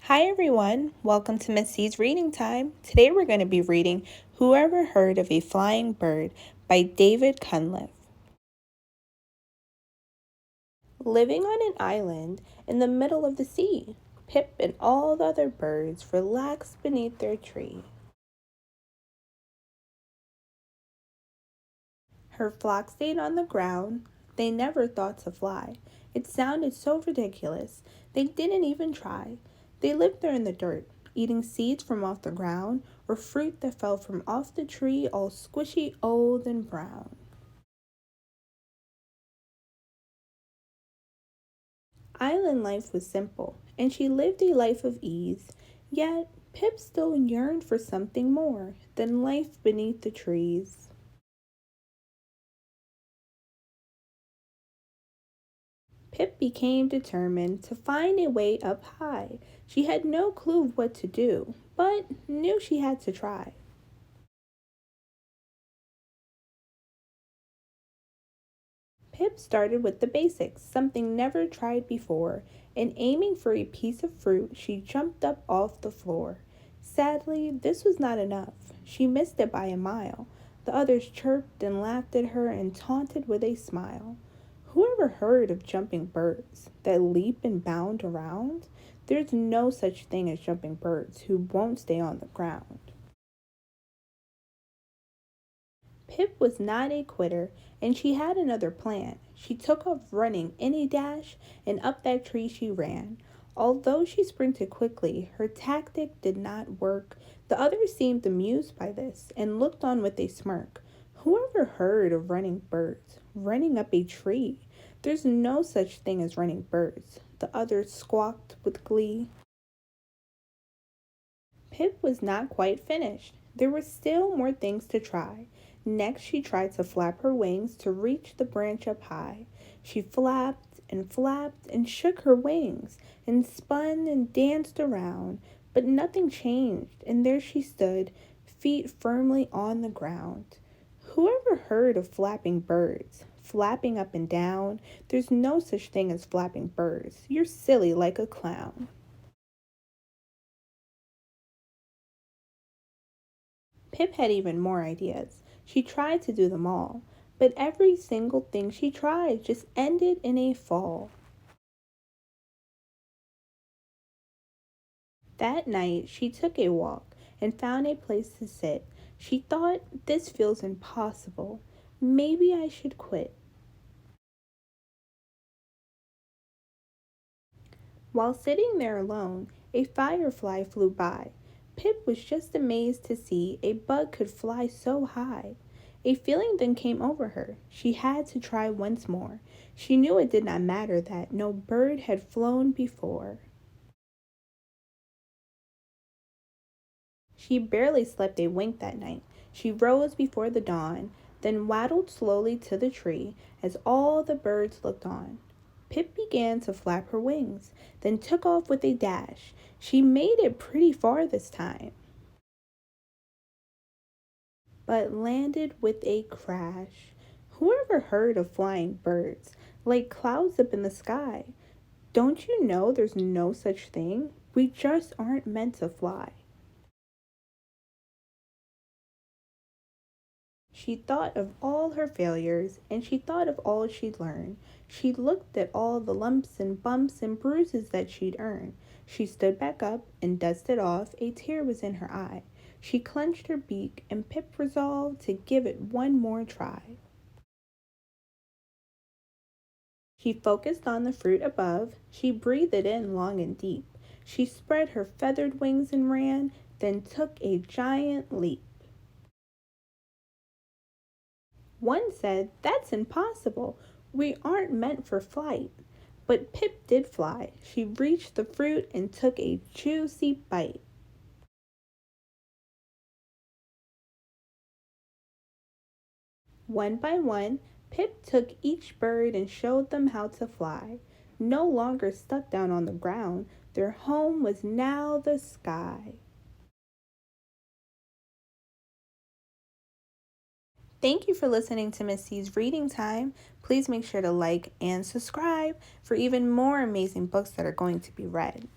Hi everyone, welcome to Ms.C's reading time. Today we're going to be reading Whoever Heard of a Flying Bird by David CunLiffe. Living on an island in the middle of the sea, Pip and all the other birds relaxed beneath their tree. Her flock stayed on the ground. They never thought to fly. It sounded so ridiculous. They didn't even try. They lived there in the dirt, eating seeds from off the ground or fruit that fell from off the tree, all squishy, old, and brown. Island life was simple, and she lived a life of ease. Yet, Pip still yearned for something more than life beneath the trees. Pip became determined to find a way up high. She had no clue what to do, but knew she had to try. Pip started with the basics, something never tried before, and aiming for a piece of fruit, she jumped up off the floor. Sadly, this was not enough. She missed it by a mile. The others chirped and laughed at her and taunted with a smile. Whoever heard of jumping birds that leap and bound around? There's no such thing as jumping birds who won't stay on the ground. Pip was not a quitter, and she had another plan. She took off running in a dash, and up that tree she ran. Although she sprinted quickly, her tactic did not work. The others seemed amused by this, and looked on with a smirk. Whoever heard of running birds? Running up a tree? There's no such thing as running birds. The others squawked with glee. Pip was not quite finished. There were still more things to try. Next, she tried to flap her wings to reach the branch up high. She flapped and shook her wings and spun and danced around, but nothing changed, and there she stood, feet firmly on the ground. Whoever heard of flapping birds? Flapping up and down? There's no such thing as flapping birds. You're silly like a clown. Pip had even more ideas. She tried to do them all, but every single thing she tried just ended in a fall. That night, she took a walk and found a place to sit. She thought, this feels impossible. Maybe I should quit. While sitting there alone, a firefly flew by. Pip was just amazed to see a bug could fly so high. A feeling then came over her. She had to try once more. She knew it did not matter that no bird had flown before. She barely slept a wink that night. She rose before the dawn, then waddled slowly to the tree as all the birds looked on. Pip began to flap her wings, then took off with a dash. She made it pretty far this time, but landed with a crash. Whoever heard of flying birds, like clouds up in the sky? Don't you know there's no such thing? We just aren't meant to fly. She thought of all her failures, and she thought of all she'd learned. She looked at all the lumps and bumps and bruises that she'd earned. She stood back up and dusted off. A tear was in her eye. She clenched her beak, and Pip resolved to give it one more try. She focused on the fruit above. She breathed it in long and deep. She spread her feathered wings and ran, then took a giant leap. One said, "That's impossible. We aren't meant for flight." But Pip did fly. She reached the fruit and took a juicy bite. One by one, Pip took each bird and showed them how to fly. No longer stuck down on the ground, their home was now the sky. Thank you for listening to Miss C's Reading Time. Please make sure to like and subscribe for even more amazing books that are going to be read.